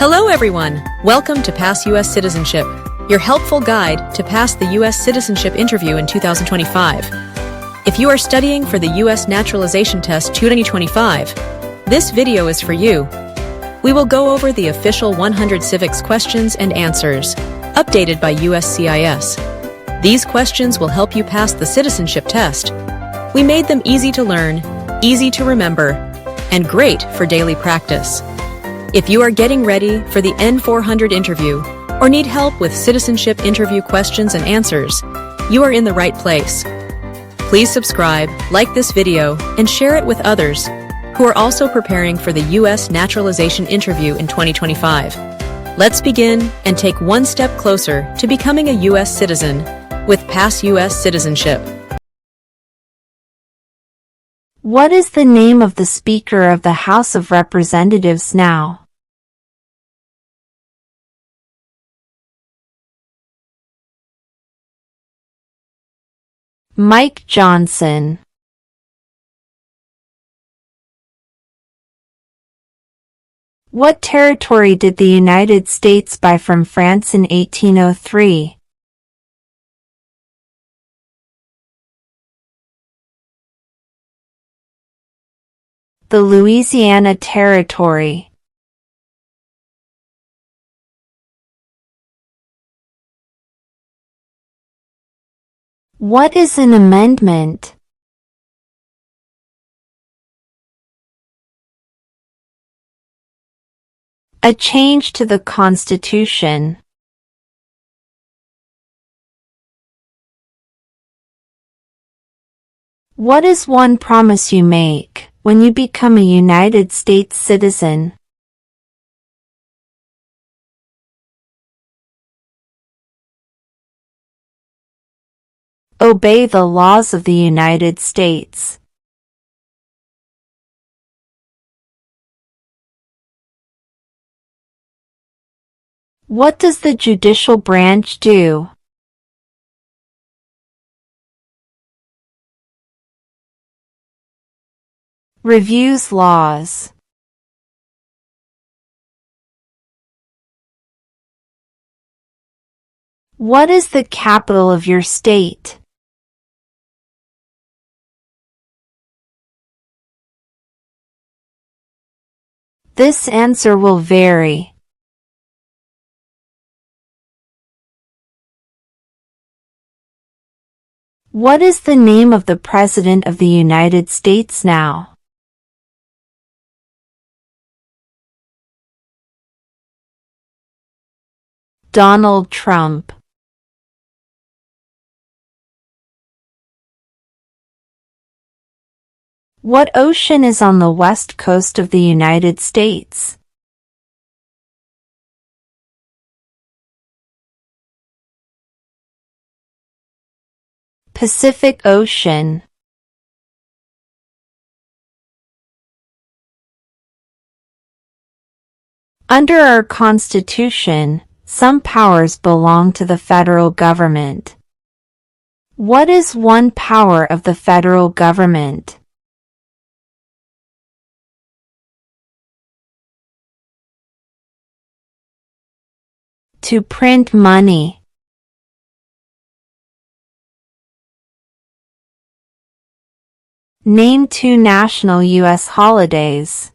Hello everyone! Welcome to Pass U.S. Citizenship, your helpful guide to pass the U.S. citizenship interview in 2025. If you are studying for the U.S. naturalization test 2025, this video is for you. We will go over the official 100 civics questions and answers, updated by USCIS. These questions will help you pass the citizenship test. We made them easy to learn, easy to remember, and great for daily practice. If you are getting ready for the N400 interview or need help with citizenship interview questions and answers, you are in the right place. Please subscribe, like this video, and share it with others who are also preparing for the U.S. naturalization interview in 2025. Let's begin and take one step closer to becoming a U.S. citizen with Pass U.S. Citizenship. What is the name of the Speaker of the House of Representatives now? Mike Johnson. What territory did the United States buy from France in 1803? The Louisiana Territory. What is an amendment? A change to the Constitution. What is one promise you make when you become a United States citizen? Obey the laws of the United States. What does the judicial branch do? Reviews laws. What is the capital of your state? This answer will vary. What is the name of the President of the United States now? Donald Trump. What ocean is on the west coast of the United States? Pacific Ocean. Under our Constitution, some powers belong to the federal government. What is one power of the federal government? To print money. Name two national U.S. holidays.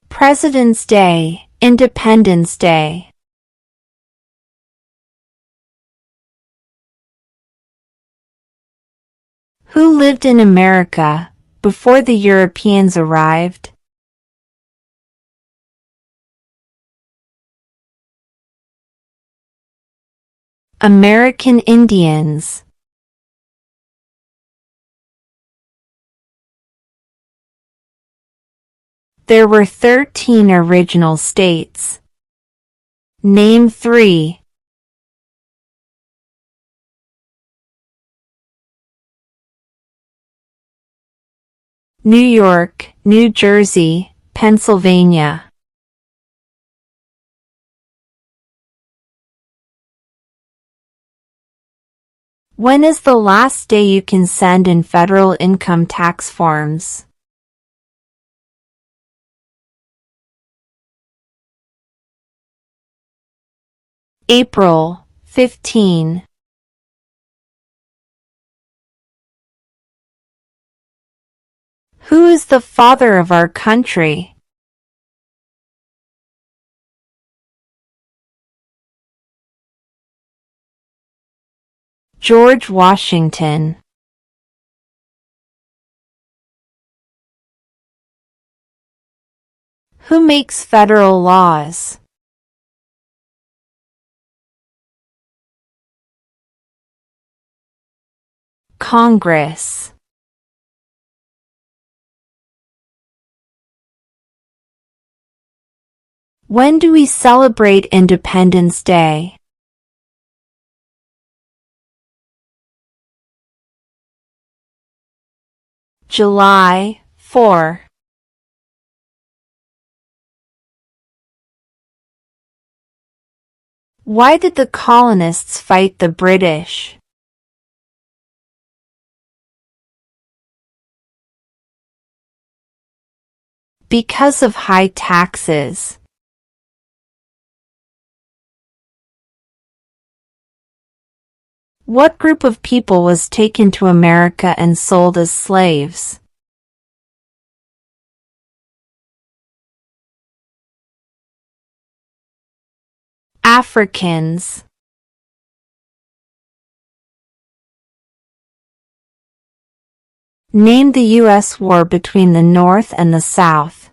President's Day, Independence Day. Who lived in America before the Europeans arrived? American Indians. There were 13 original states. Name 3. New York, New Jersey, Pennsylvania. When is the last day you can send in federal income tax forms? April 15. Who is the father of our country? George Washington. Who makes federal laws? Congress. When do we celebrate Independence Day? July 4. Why did the colonists fight the British? Because of high taxes. What group of people was taken to America and sold as slaves? Africans. Name the U.S. war between the North and the South.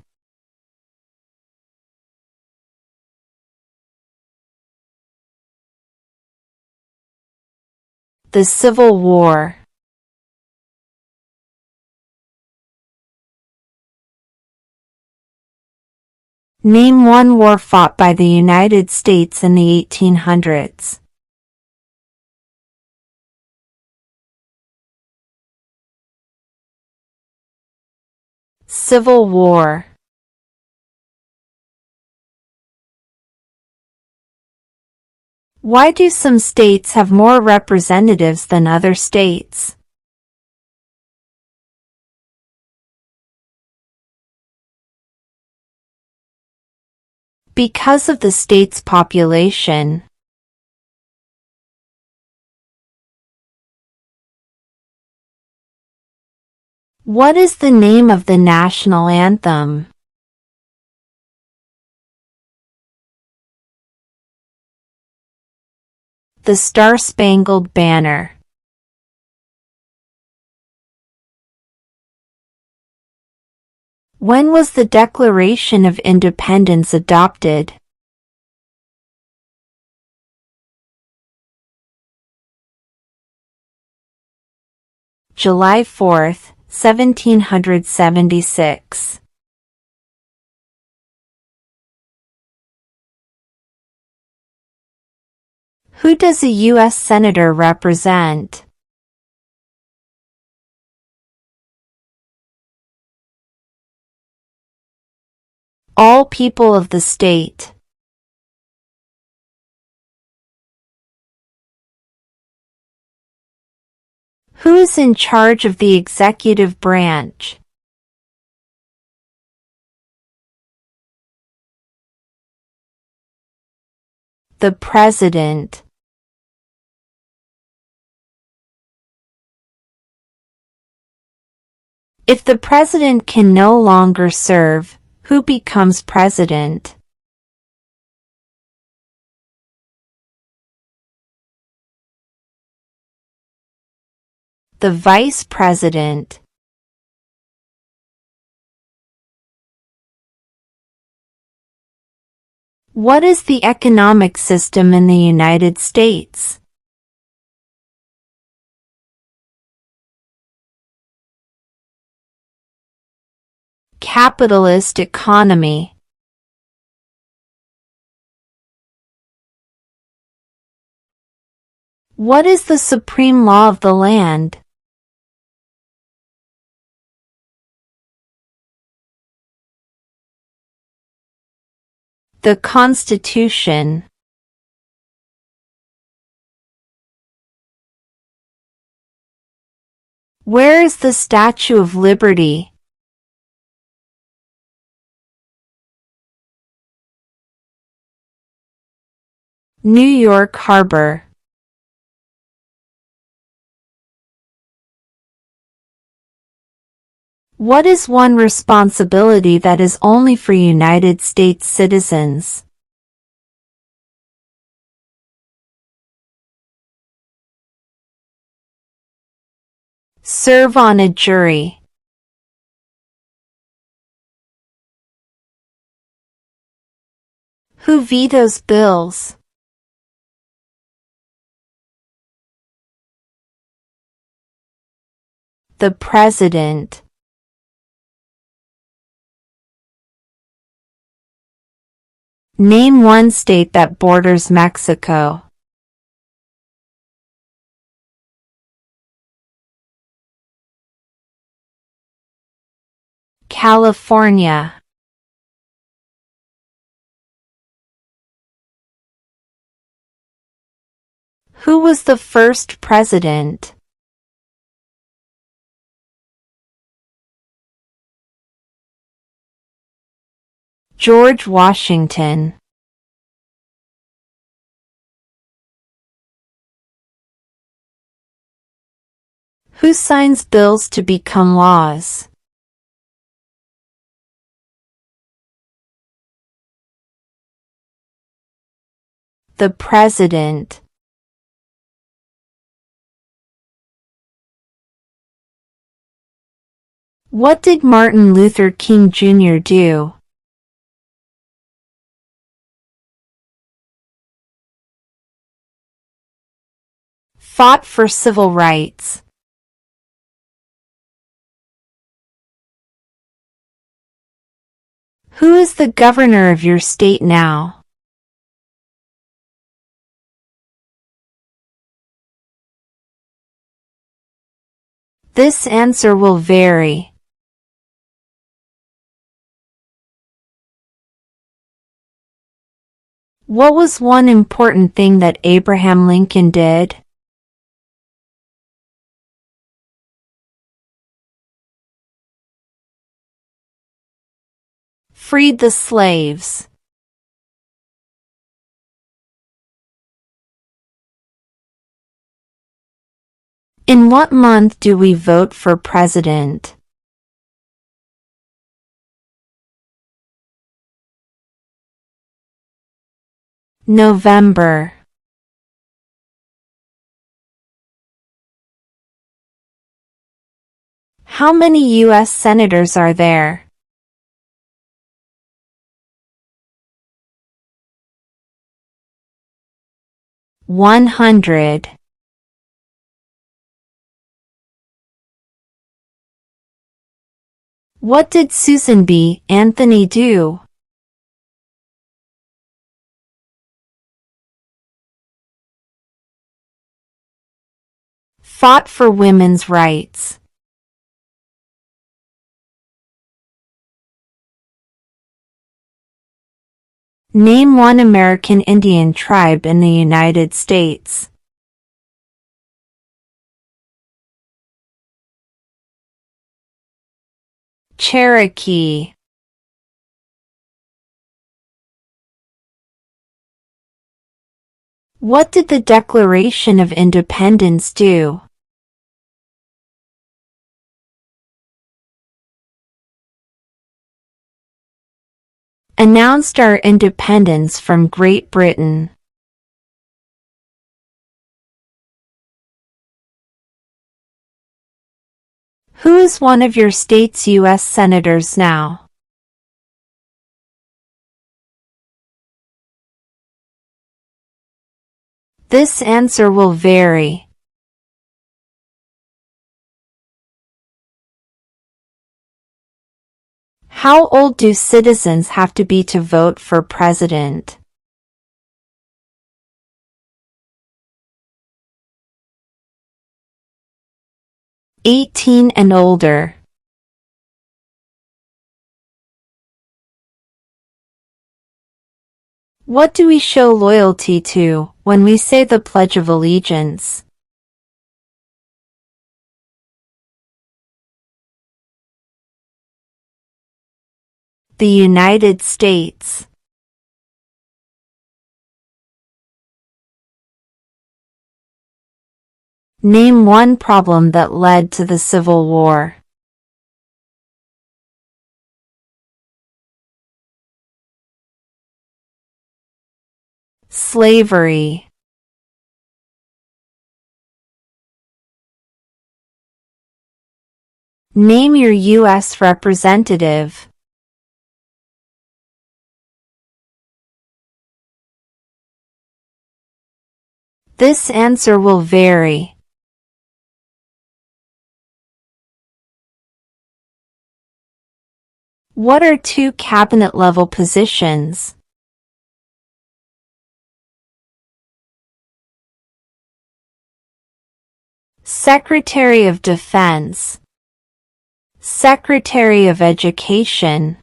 The Civil War. Name one war fought by the United States in the 1800s. Civil War. Why do some states have more representatives than other states? Because of the state's population. What is the name of the national anthem? The Star-Spangled Banner. When was the Declaration of Independence adopted? July 4, 1776. Who does a U.S. Senator represent? All people of the state. Who is in charge of the executive branch? The President. If the President can no longer serve, who becomes President? The Vice President. What is the economic system in the United States? Capitalist economy. What is the supreme law of the land? The Constitution. Where is the Statue of Liberty? New York Harbor. What is one responsibility that is only for United States citizens? Serve on a jury. Who vetoes bills? The President. Name one state that borders Mexico. California. Who was the first president? George Washington. Who signs bills to become laws? The President. What did Martin Luther King Jr. do? Fought for civil rights. Who is the governor of your state now? This answer will vary. What was one important thing that Abraham Lincoln did? Freed the slaves. In what month do we vote for president? November. How many U.S. senators are there? 100. What did Susan B. Anthony do? Fought for women's rights. Name one American Indian tribe in the United States. Cherokee. What did the Declaration of Independence do? Announced our independence from Great Britain. Who is one of your state's U.S. senators now? This answer will vary. How old do citizens have to be to vote for president? 18 and older. What do we show loyalty to when we say the Pledge of Allegiance? The United States. Name one problem that led to the Civil War. Slavery. Name your U.S. representative. This answer will vary. What are two cabinet-level positions? Secretary of Defense. Secretary of Education.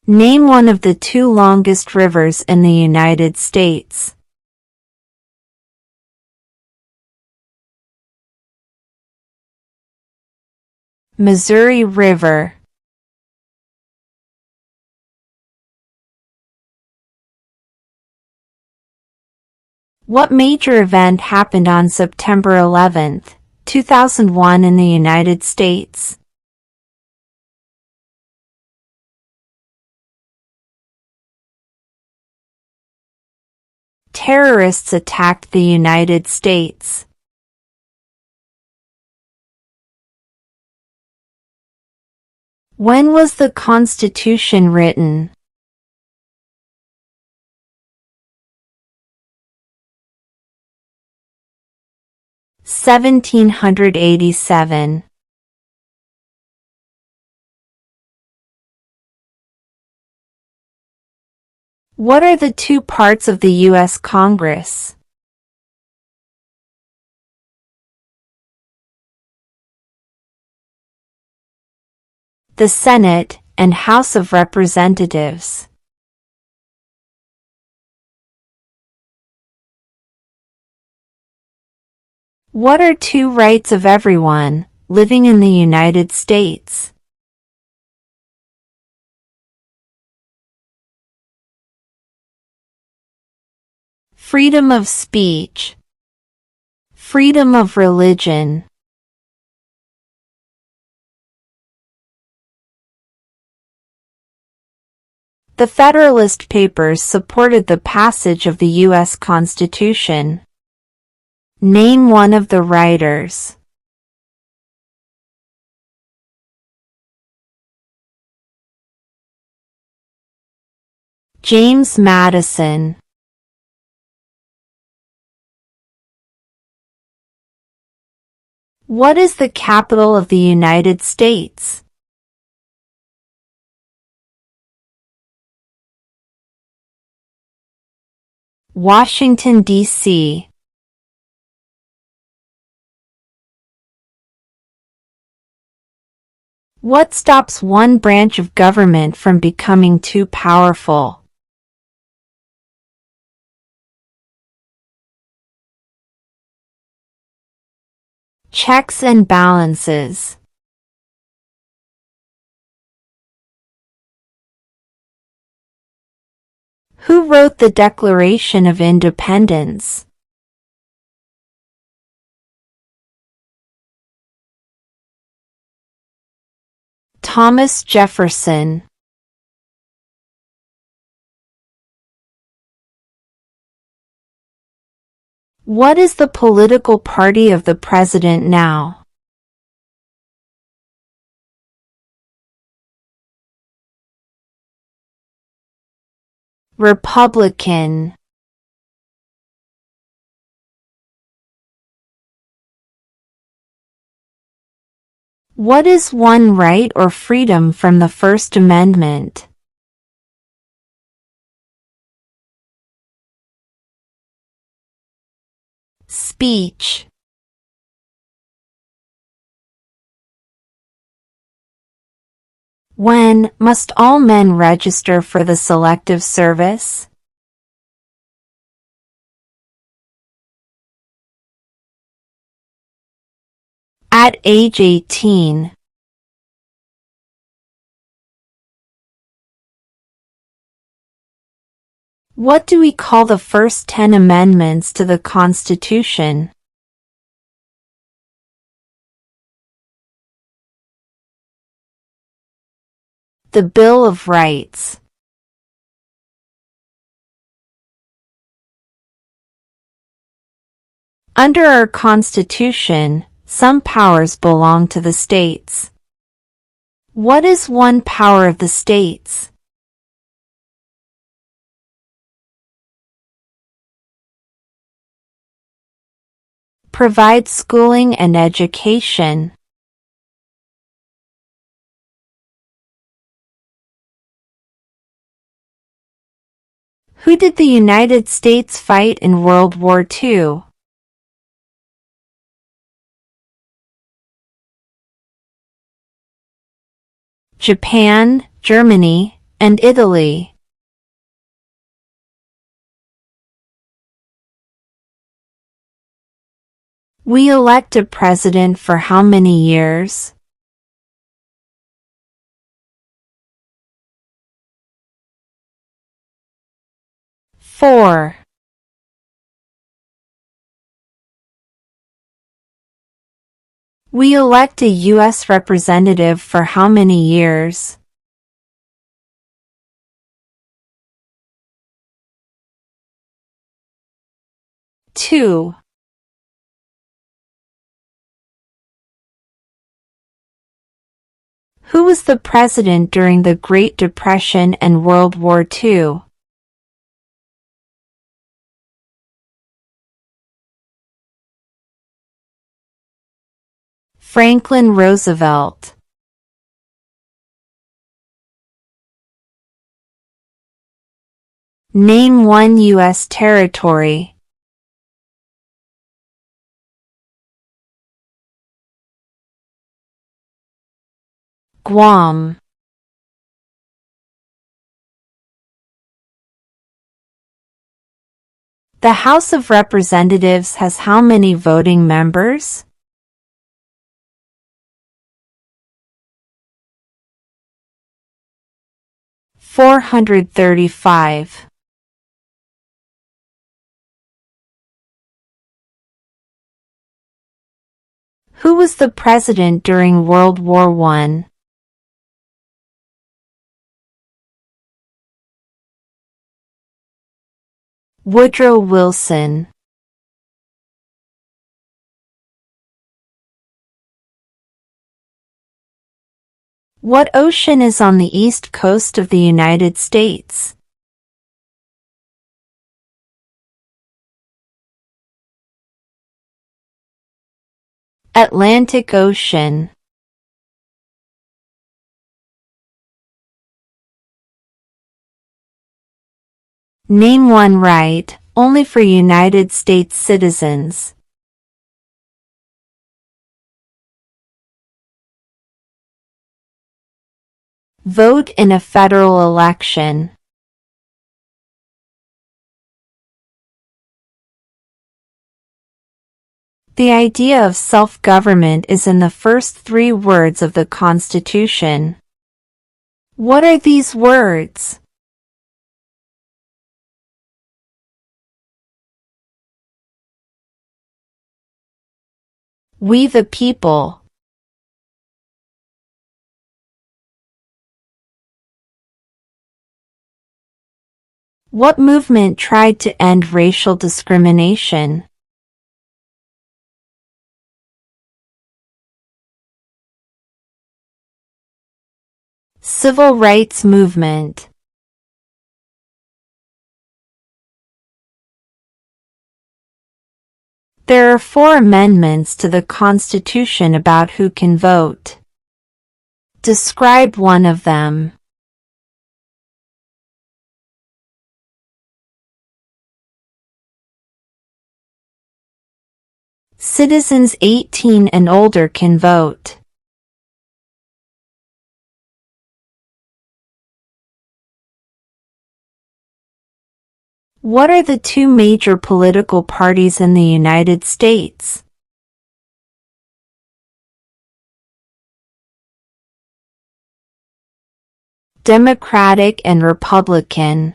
Name one of the two longest rivers in the United States. Missouri River. What major event happened on September 11, 2001 in the United States? Terrorists attacked the United States. When was the Constitution written? (1787). What are the two parts of the U.S. Congress? The Senate and House of Representatives. What are two rights of everyone living in the United States? Freedom of speech. Freedom of religion. The Federalist Papers supported the passage of the U.S. Constitution. Name one of the writers. James Madison. What is the capital of the United States? Washington, D.C. What stops one branch of government from becoming too powerful? Checks and balances. Who wrote the Declaration of Independence? Thomas Jefferson. What is the political party of the president now? Republican. What is one right or freedom from the First Amendment? Speech. When must all men register for the Selective Service? At age 18. What do we call the first 10 amendments to the Constitution? The Bill of Rights. Under our Constitution, some powers belong to the states. What is one power of the states? Provide schooling and education. Who did the United States fight in World War II? Japan, Germany, and Italy. We elect a president for how many years? Four. We elect a U.S. representative for how many years? Two. Who was the president during the Great Depression and World War II? Franklin Roosevelt. Name one U.S. territory. Guam. The House of Representatives has how many voting members? $435. Who was the president during World War I? Woodrow Wilson. What ocean is on the east coast of the United States? Atlantic Ocean. Name one right, only for United States citizens. Vote in a federal election. The idea of self-government is in the first 3 words of the Constitution. What are these words? We the people. What movement tried to end racial discrimination? Civil rights movement. There are 4 amendments to the Constitution about who can vote. Describe one of them. Citizens 18 and older can vote. What are the 2 major political parties in the United States? Democratic and Republican.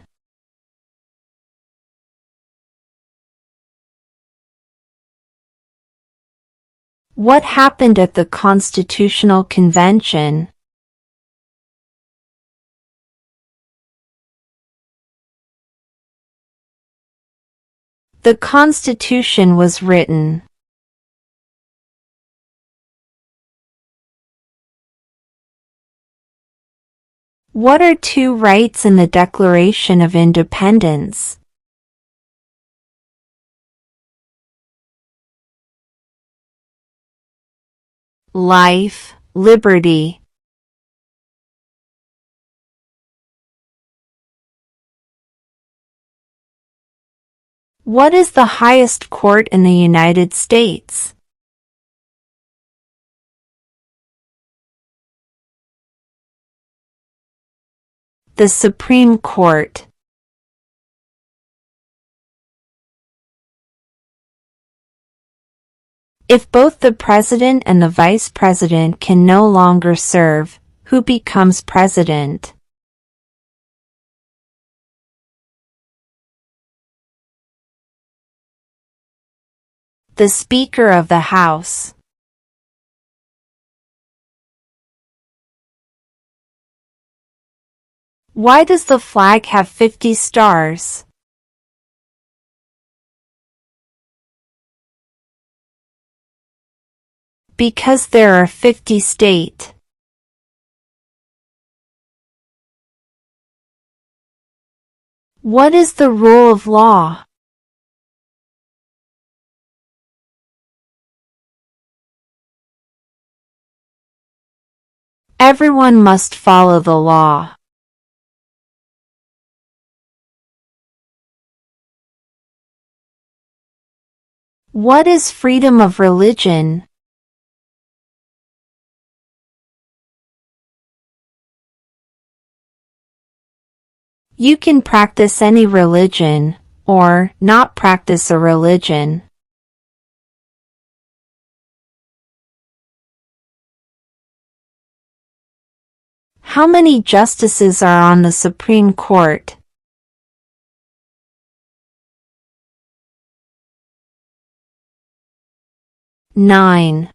What happened at the Constitutional Convention? The Constitution was written. What are two rights in the Declaration of Independence? Life, liberty. What is the highest court in the United States? The Supreme Court. If both the president and the vice president can no longer serve, who becomes president? The Speaker of the House. Why does the flag have 50 stars? Because there are 50 states. What is the rule of law? Everyone must follow the law. What is freedom of religion? You can practice any religion, or not practice a religion. How many justices are on the Supreme Court? 9.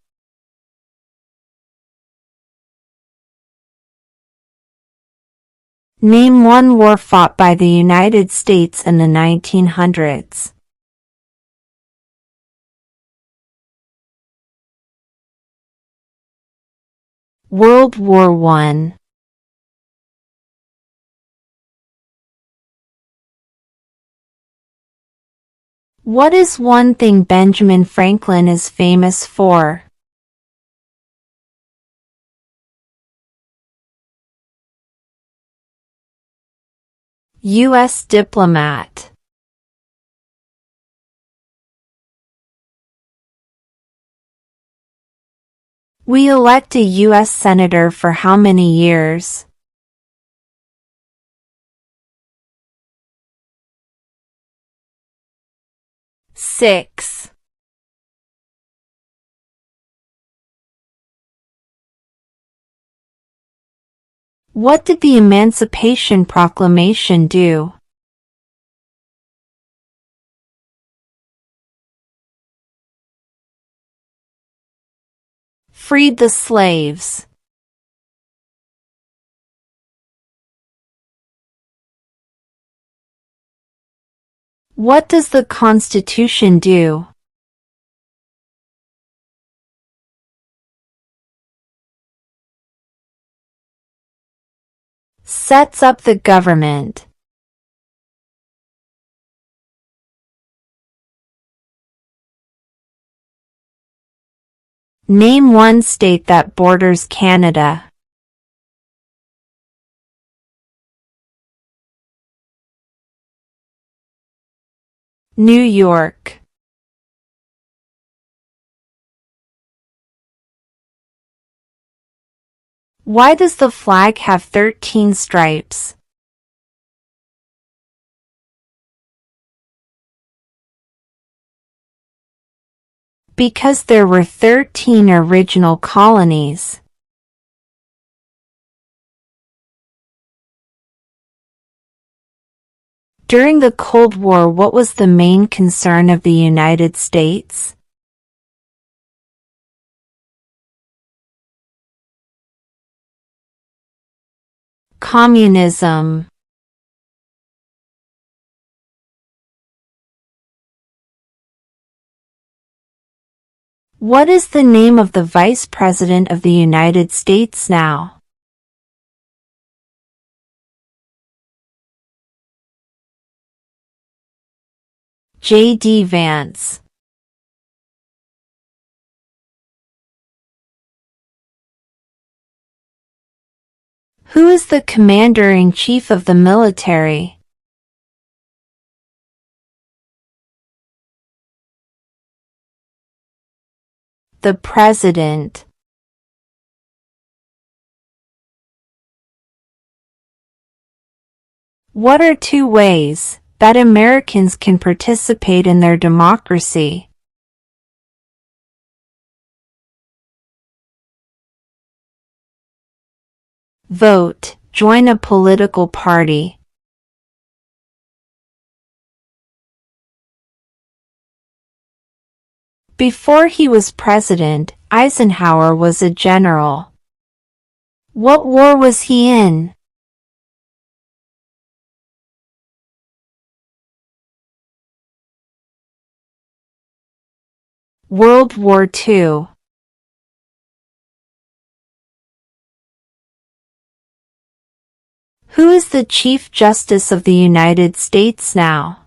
Name one war fought by the United States in the 1900s. World War I. What is one thing Benjamin Franklin is famous for? U.S. diplomat. We elect a U.S. Senator for how many years? 6. What did the Emancipation Proclamation do? Freed the slaves. What does the Constitution do? Sets up the government. Name one state that borders Canada. New York. Why does the flag have 13 stripes? Because there were 13 original colonies. During the Cold War, what was the main concern of the United States? Communism. What is the name of the Vice President of the United States now? J.D. Vance. Who is the Commander-in-Chief of the military? The President. What are 2 ways that Americans can participate in their democracy? Vote, join a political party. Before he was president, Eisenhower was a general. What war was he in? World War II. Who is the Chief Justice of the United States now?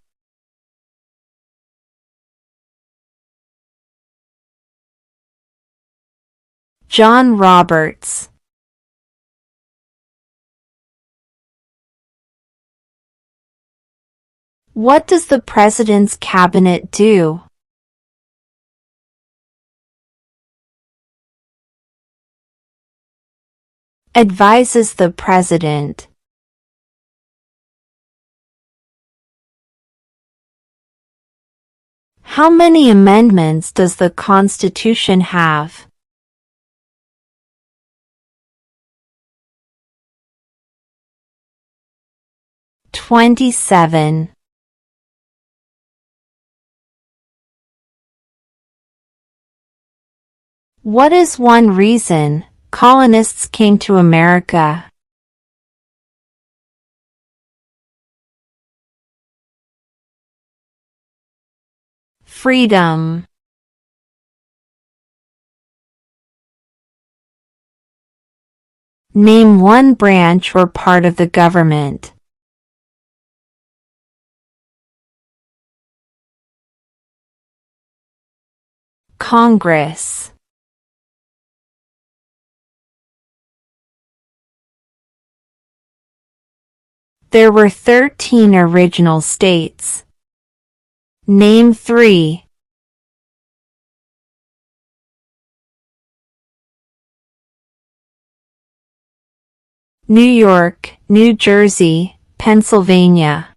John Roberts. What does the President's Cabinet do? Advises the President. How many amendments does the Constitution have? 27. What is one reason colonists came to America? Freedom. Name one branch or part of the government. Congress. There were 13 original states. Name 3. New York, New Jersey, Pennsylvania.